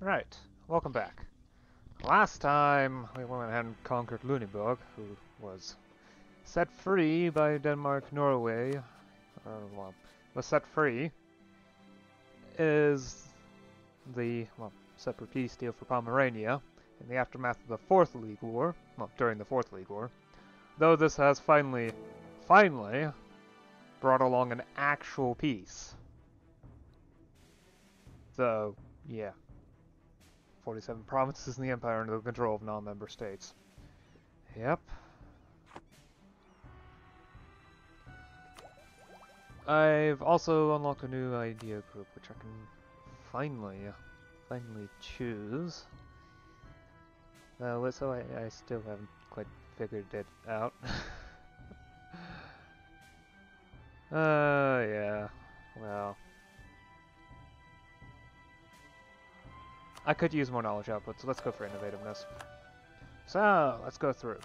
Right, welcome back. Last time we went ahead and conquered Lüneburg, who was set free by Denmark-Norway, well, was set free, is the, separate peace deal for Pomerania in the aftermath of the Fourth League War, during the Fourth League War, though this has finally brought along an actual peace. So, yeah. 47 provinces in the Empire under the control of non-member states. Yep. I've also unlocked a new idea group, which I can finally choose. So I still haven't quite figured it out. Yeah. Well. I could use more knowledge output, so let's go for innovativeness. So, let's go through.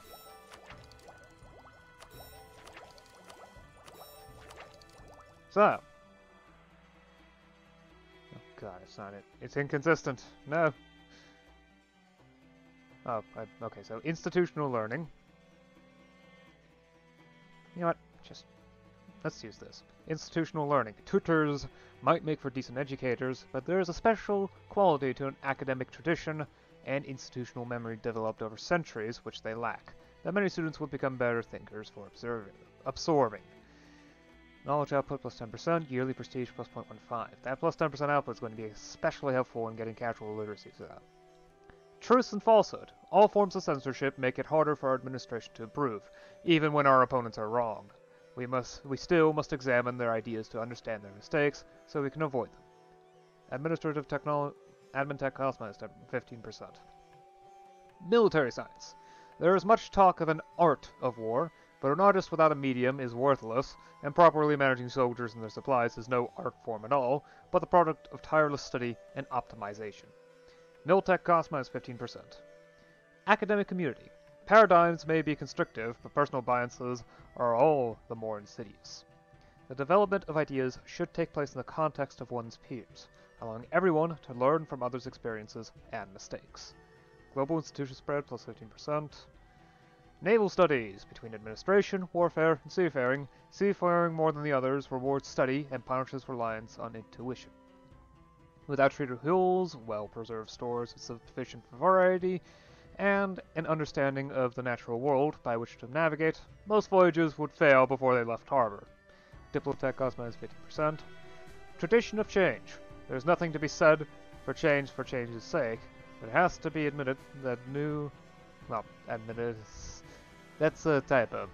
So. Oh god, it's not it. It's inconsistent. No. Oh, okay, so institutional learning. You know what? Let's use this. Institutional learning. Tutors might make for decent educators, but there is a special quality to an academic tradition and institutional memory developed over centuries which they lack, that many students will become better thinkers for absorbing. Knowledge output plus 10%, yearly prestige plus 0.15. That plus 10% output is going to be especially helpful in getting casual literacies out. Truce and falsehood. All forms of censorship make it harder for our administration to improve, even when our opponents are wrong. We still must examine their ideas to understand their mistakes, so we can avoid them. Administrative admin tech cost minus 15%. Military science. There is much talk of an art of war, but an artist without a medium is worthless, and properly managing soldiers and their supplies is no art form at all, but the product of tireless study and optimization. Miltech cost minus 15%. Academic community. Paradigms may be constrictive, but personal biases are all the more insidious. The development of ideas should take place in the context of one's peers, allowing everyone to learn from others' experiences and mistakes. Global institution spread plus 15%. Naval studies. Between administration, warfare, and seafaring, seafaring more than the others rewards study and punishes reliance on intuition. Without treated hulls, well-preserved stores sufficient for variety, and an understanding of the natural world by which to navigate, most voyages would fail before they left harbor. Diplotech cost minus 50%. Tradition of change. There is nothing to be said for change's sake, but it has to be admitted that that's a typo.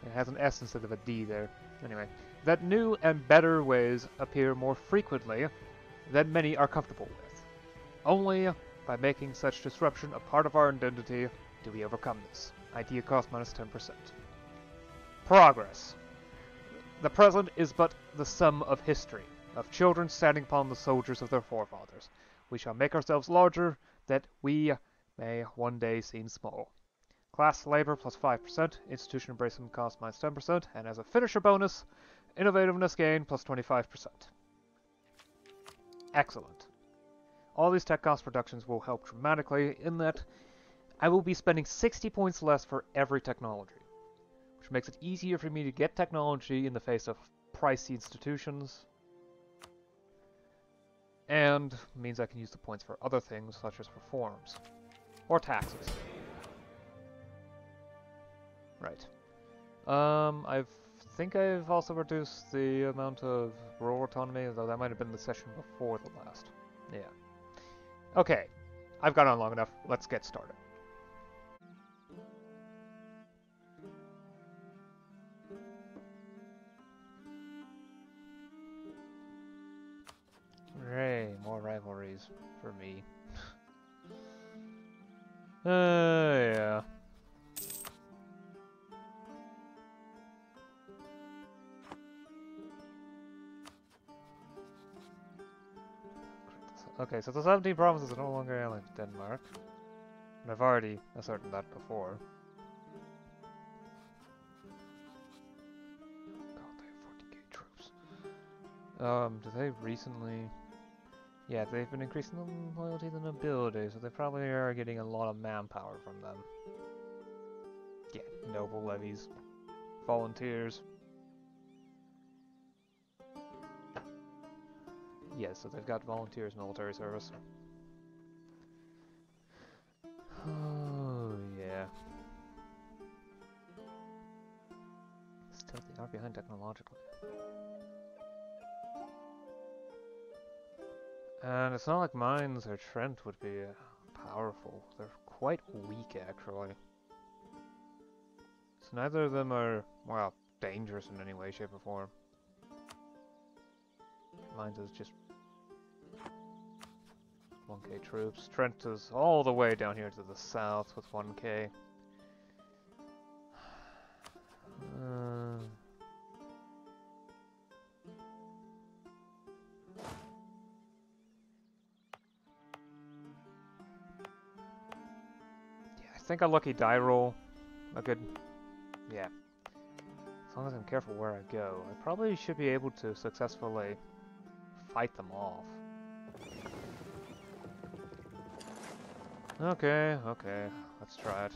It has an S instead of a D there. Anyway, that new and better ways appear more frequently than many are comfortable with. Only by making such disruption a part of our identity do we overcome this. Idea cost minus 10%. Progress. The present is but the sum of history, of children standing upon the soldiers of their forefathers. We shall make ourselves larger, that we may one day seem small. Class labor plus 5%, institution embracement cost minus 10%, and as a finisher bonus, innovativeness gain plus 25%. Excellent. All these tech cost reductions will help dramatically in that I will be spending 60 points less for every technology, which makes it easier for me to get technology in the face of pricey institutions, and means I can use the points for other things such as reforms or taxes. Right. I think I've also reduced the amount of rural autonomy, though that might have been the session before the last. Yeah. Okay, I've gone on long enough. Let's get started. Hooray, more rivalries for me. Yeah. Okay, so the 17 provinces are no longer allied to Denmark. And I've already ascertained that before. God, they have 40k troops. Do they recently... Yeah, they've been increasing the loyalty and nobility, so they probably are getting a lot of manpower from them. Yeah, noble levies, volunteers. Yeah, so they've got volunteers, military service. Oh, yeah. Still, they are behind technologically. And it's not like mines or Trent would be powerful. They're quite weak, actually. So neither of them are, well, dangerous in any way, shape, or form. Mines is just 1k troops. Trent is all the way down here to the south with 1k. I think a lucky die roll, a good, yeah. As long as I'm careful where I go, I probably should be able to successfully fight them off. Okay, let's try it.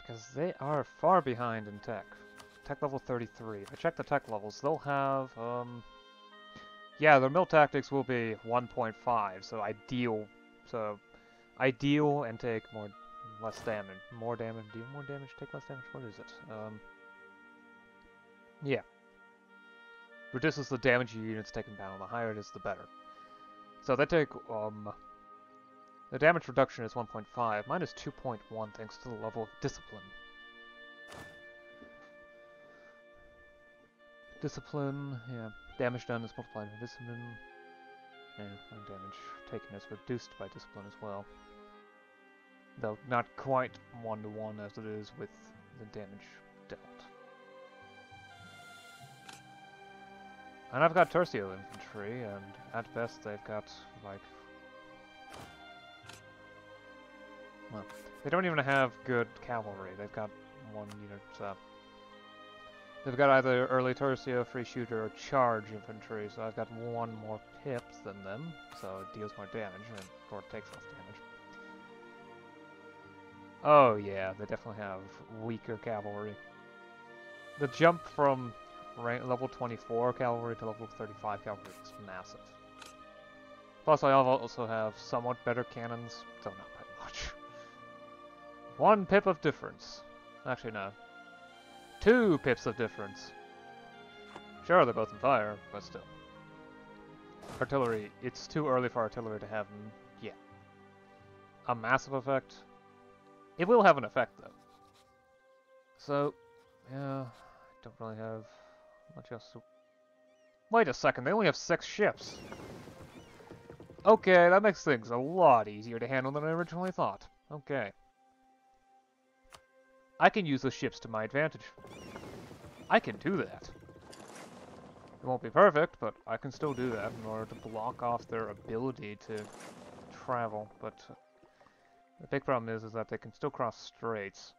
Because they are far behind in tech. Tech level 33. If I check the tech levels, they'll have, yeah, their mill tactics will be 1.5, so ideal and take less damage. More damage, deal more damage, take less damage, what is it? Yeah. Reduces the damage your unit's taken down, the higher it is, the better. So they take, the damage reduction is 1.5, mine is 2.1 thanks to the level of discipline. Discipline, yeah. Damage done is multiplied by discipline. Yeah, and damage taken is reduced by discipline as well. Though not quite 1-to-1 as it is with the damage dealt. And I've got Tercio infantry, and at best they've got, like... Well, they don't even have good cavalry. They've got one unit, they've got either early Tercio, free shooter, or charge infantry, so I've got one more pips than them, so it deals more damage, or it takes less damage. Oh yeah, they definitely have weaker cavalry. The jump from level 24 cavalry to level 35 cavalry is massive. Plus I also have somewhat better cannons, though not by much. 1 pip of difference. Actually no. 2 pips of difference. Sure, they're both in fire, but still. Artillery, it's too early for artillery to have, yeah, a massive effect. It will have an effect, though. So, yeah, I don't really have much else to... Wait a second, they only have 6 ships. Okay, that makes things a lot easier to handle than I originally thought. Okay. I can use the ships to my advantage. I can do that. It won't be perfect, but I can still do that in order to block off their ability to travel, but the big problem is that they can still cross straits.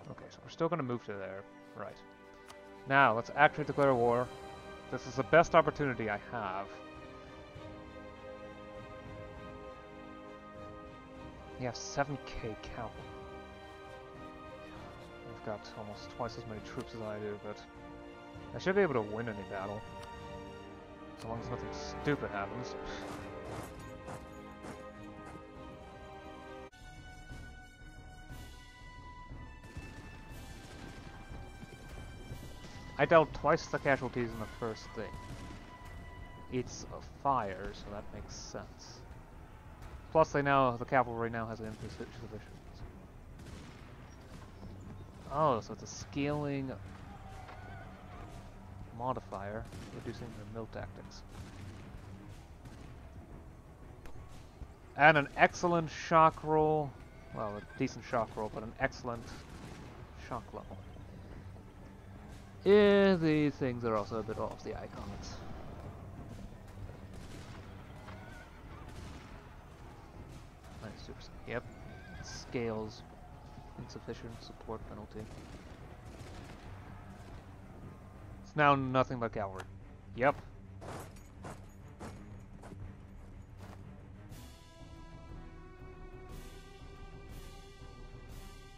Okay, so we're still going to move to there. Right. Now, let's actually declare war. This is the best opportunity I have. You have 7k cavalry. I've got almost twice as many troops as I do, but I should be able to win any battle. As long as nothing stupid happens. I dealt twice the casualties in the first thing. It's a fire, so that makes sense. Plus, the cavalry now has an insufficient. Oh, so it's a scaling modifier, reducing the mill tactics. And an excellent shock roll. Well, a decent shock roll, but an excellent shock level. Yeah, these things are also a bit off the icons. Nice, super. Yep. Scales. Insufficient support penalty. It's now nothing but cavalry. Yep.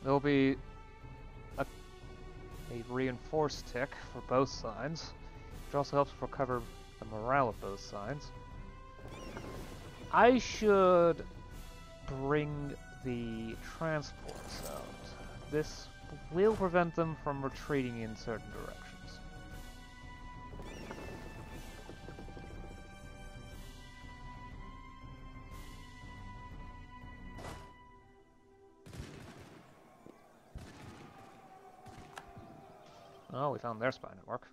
There'll be a reinforced tick for both sides, which also helps recover the morale of both sides. I should bring the transports out. This will prevent them from retreating in certain directions. Oh, we found their spy network.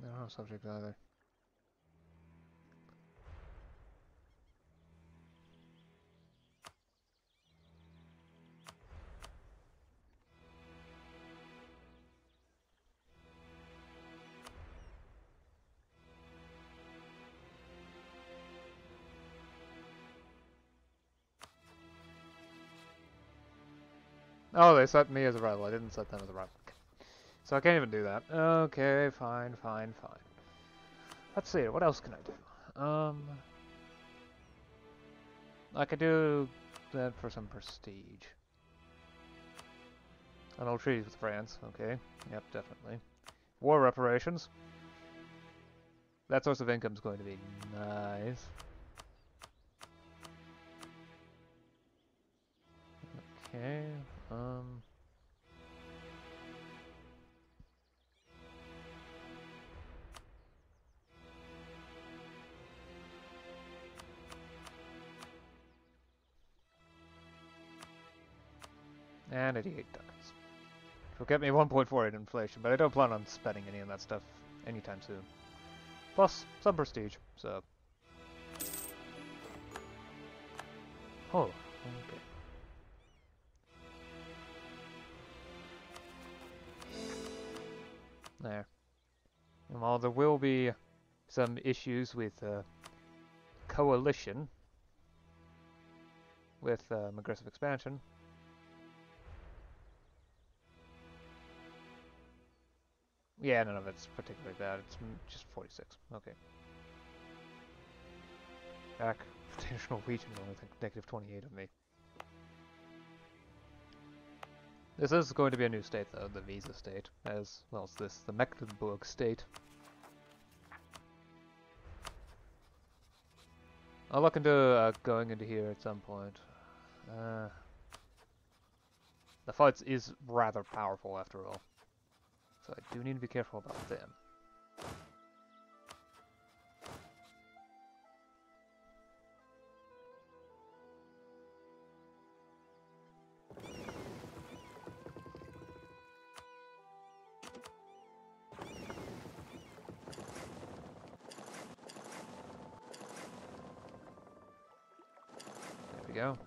They're not subject either. Oh, they set me as a rival. I didn't set them as a rival. So I can't even do that. Okay, fine. Let's see, what else can I do? I could do that for some prestige. An old treaty with France, okay. Yep, definitely. War reparations. That source of income is going to be nice. Okay, and 88 ducats. Which will get me 1.48 inflation, but I don't plan on spending any of that stuff anytime soon. Plus, some prestige, so... Oh, okay. There. And while there will be some issues with coalition, with aggressive expansion, yeah, none of it's particularly bad. It's just 46. Okay. Back. Potential region, only think negative 28 of me. This is going to be a new state, though, the Visa state, as well as this, the Mecklenburg state. I'll look into going into here at some point. The fight is rather powerful, after all. So I do need to be careful about them. There we go.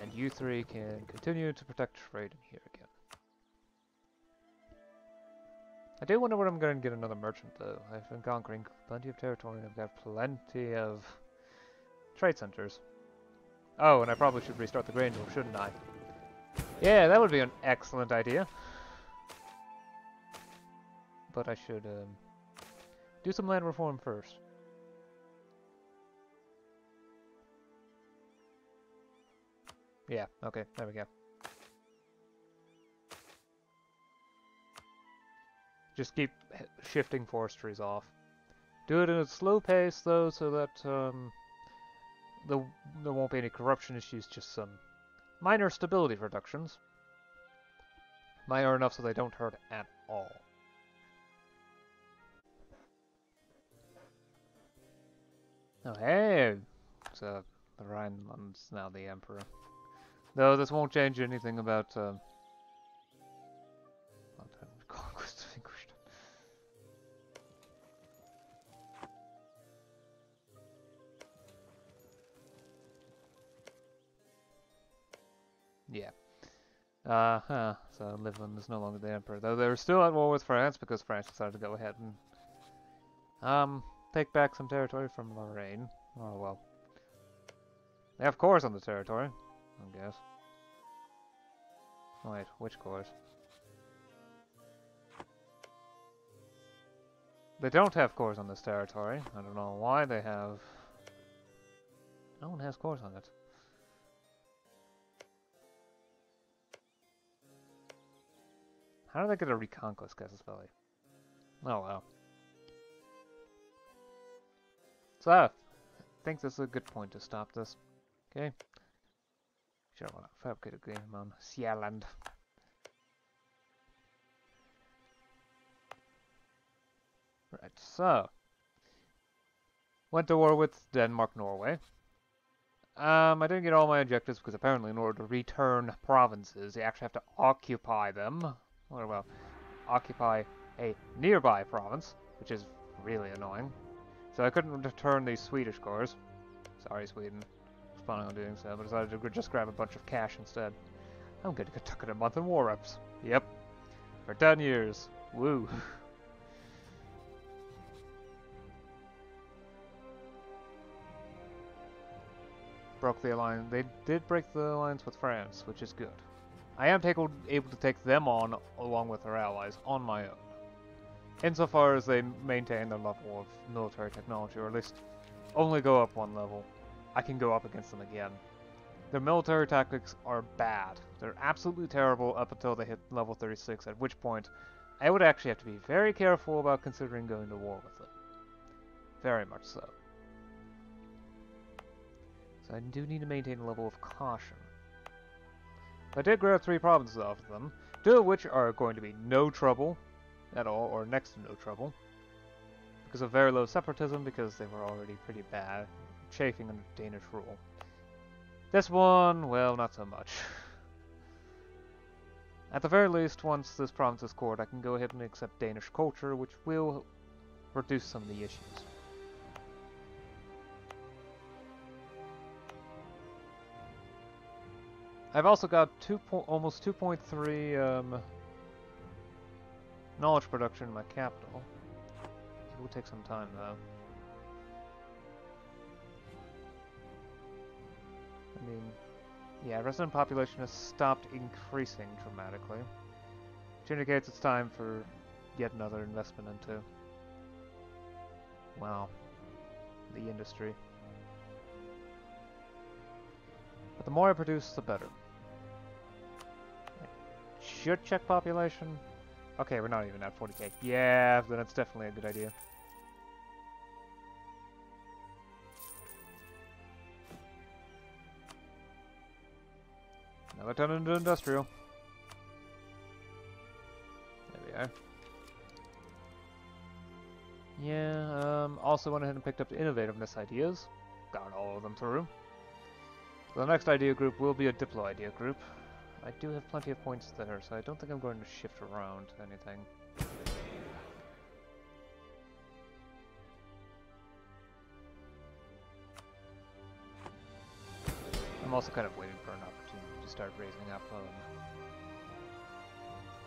And you three can continue to protect trade in here again. I do wonder when I'm going to get another merchant, though. I've been conquering plenty of territory and I've got plenty of trade centers. Oh, and I probably should restart the grain mill, shouldn't I? Yeah, that would be an excellent idea. But I should do some land reform first. Yeah, okay, there we go. Just keep shifting forestries off. Do it at a slow pace, though, so that there won't be any corruption issues, just some minor stability reductions. Minor enough so they don't hurt at all. Oh, hey! So, the Rhineland's now the Emperor. Though this won't change anything about, conquest of Ingolstadt. Yeah. So Livland is no longer the Emperor. Though they were still at war with France because France decided to go ahead and, take back some territory from Lorraine. Oh, well. They have cores on the territory, I guess. Wait, which cores? They don't have cores on this territory. I don't know why they have... No one has cores on it. How did they get a reconquest Casus Belli? Oh well. So, I think this is a good point to stop this. Okay? Sure, I want to fabricate a game on Sealand. Right, so. Went to war with Denmark-Norway. I didn't get all my objectives because apparently in order to return provinces, you actually have to occupy them. Or, well, occupy a nearby province, which is really annoying. So I couldn't return these Swedish cores. Sorry, Sweden. I was planning on doing so, but decided to just grab a bunch of cash instead. I'm going to get tuck in a month in war reps. Yep. For 10 years. Woo. Broke the alliance. They did break the alliance with France, which is good. I am able to take them on along with their allies on my own. Insofar as they maintain their level of military technology, or at least only go up one level, I can go up against them again. Their military tactics are bad. They're absolutely terrible up until they hit level 36, at which point I would actually have to be very careful about considering going to war with them. Very much so. So I do need to maintain a level of caution. I did grab 3 provinces off of them, 2 of which are going to be no trouble at all, or next to no trouble, because of very low separatism, because they were already pretty bad, chafing under Danish rule. This one, well, not so much. At the very least, once this province is cored, I can go ahead and accept Danish culture, which will reduce some of the issues. I've also got almost 2.3 knowledge production in my capital. It will take some time though. I mean, yeah, resident population has stopped increasing dramatically, which indicates it's time for yet another investment into, well, the industry. But the more I produce, the better. Should check population. Okay, we're not even at 40k. Yeah, then it's definitely a good idea. Now we're turning into industrial. There we are. Yeah, also went ahead and picked up the innovativeness ideas. Got all of them through. So the next idea group will be a Diplo idea group. I do have plenty of points there, so I don't think I'm going to shift around anything. I'm also kind of waiting for an opportunity to start raising up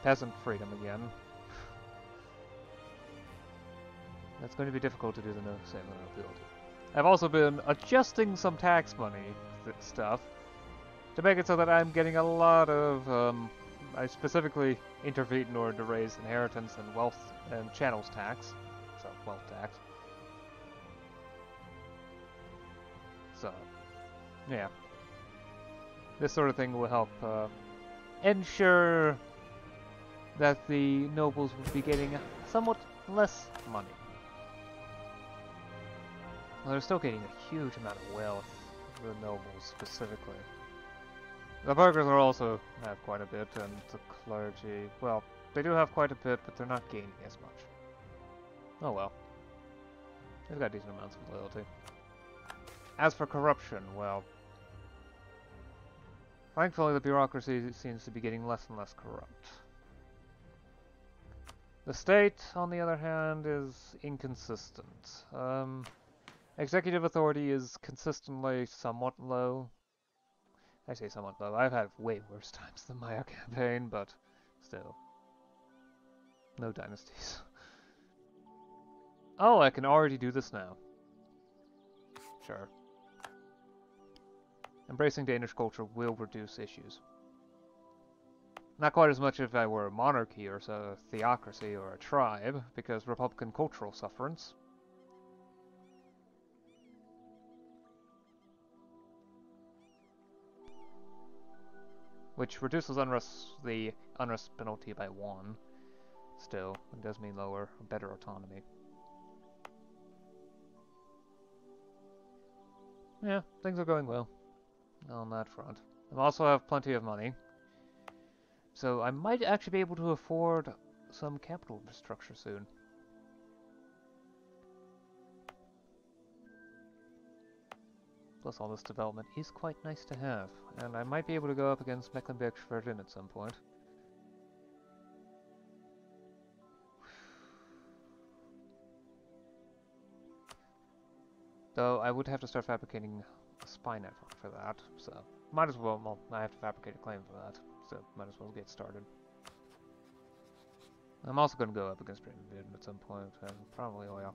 peasant freedom again. That's going to be difficult to do the same nobility. I've also been adjusting some tax money stuff to make it so that I'm getting a lot of, I specifically intervened in order to raise inheritance and wealth and channels tax, so wealth tax. So, yeah. This sort of thing will help ensure that the nobles will be getting somewhat less money. Well, they're still getting a huge amount of wealth, the nobles specifically. The burghers are also have quite a bit, and the clergy, well, they do have quite a bit, but they're not gaining as much. Oh well. They've got decent amounts of loyalty. As for corruption, well, thankfully the bureaucracy seems to be getting less and less corrupt. The state, on the other hand, is inconsistent. Executive authority is consistently somewhat low. I say somewhat low. I've had way worse times than my campaign, but still. No dynasties. Oh, I can already do this now. Sure. Embracing Danish culture will reduce issues. Not quite as much if I were a monarchy or a theocracy or a tribe, because Republican cultural sufferance. Which reduces the unrest penalty by 1. Still, it does mean lower, better autonomy. Yeah, things are going well on that front. I also have plenty of money, so I might actually be able to afford some capital infrastructure soon. Plus all this development is quite nice to have, and I might be able to go up against Mecklenburg-Schwerin at some point. Though I would have to start fabricating a spy network for that, so might as well, I have to fabricate a claim for that, so might as well get started. I'm also going to go up against Britain at some point, and probably oil.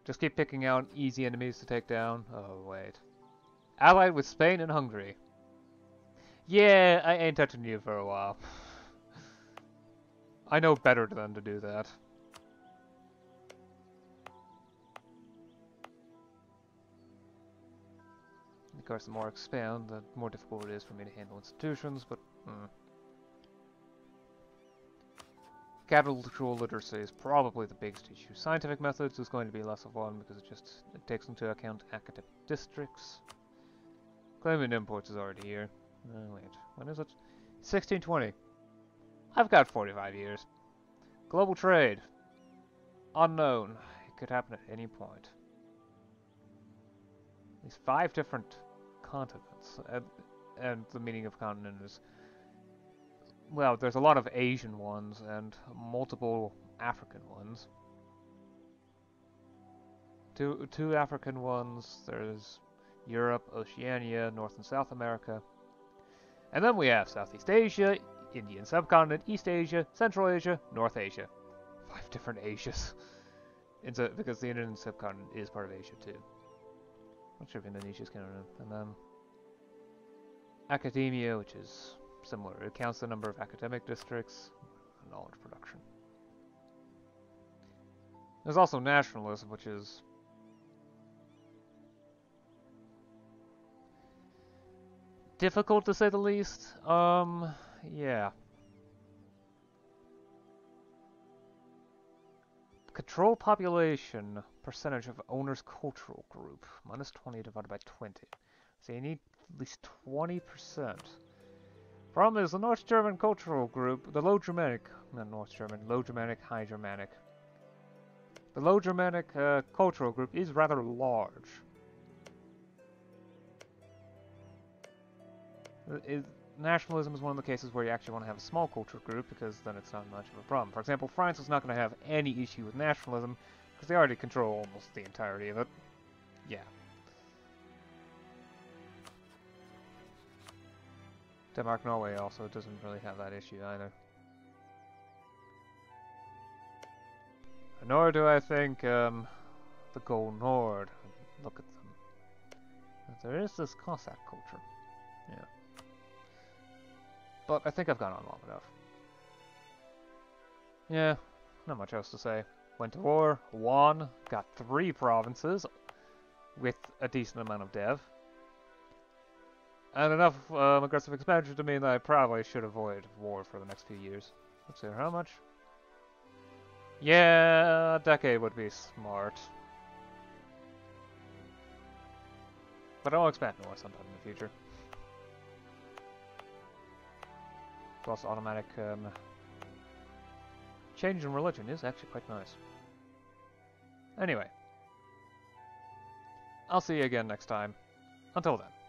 Just keep picking out easy enemies to take down. Oh, wait. Allied with Spain and Hungary. Yeah, I ain't touching you for a while. I know better than to do that. Of course, the more I expand, the more difficult it is for me to handle institutions, but... Capital literacy is probably the biggest issue. Scientific methods is going to be less of one because it takes into account academic districts. Claiming imports is already here. Wait, when is it? 1620. I've got 45 years. Global trade. Unknown. It could happen at any point. These 5 different continents, and the meaning of continent is... Well, there's a lot of Asian ones and multiple African ones. Two African ones, there's Europe, Oceania, North and South America. And then we have Southeast Asia, Indian subcontinent, East Asia, Central Asia, North Asia. 5 different Asias. Because the Indian subcontinent is part of Asia too. I'm not sure if Indonesia's counted. And then academia, which is similar. It counts the number of academic districts, knowledge production. There's also nationalism, which is difficult to say the least. Yeah. Control population percentage of owner's cultural group. Minus 20 divided by 20. So you need at least 20%. Problem is, the North German cultural group, the Low Germanic, not North German, Low Germanic, High Germanic. The Low Germanic cultural group is rather large. Nationalism is one of the cases where you actually want to have a small culture group because then it's not much of a problem. For example, France is not going to have any issue with nationalism because they already control almost the entirety of it. Yeah. Denmark-Norway also doesn't really have that issue either. Nor do I think the Gold Nord. Look at them. There is this Cossack culture. Yeah. But I think I've gone on long enough. Yeah, not much else to say. Went to war, won, got 3 provinces with a decent amount of dev. And enough aggressive expansion to mean that I probably should avoid war for the next few years. Let's see, how much? Yeah, a decade would be smart. But I'll expand more sometime in the future. Plus automatic change in religion is actually quite nice. Anyway. I'll see you again next time. Until then.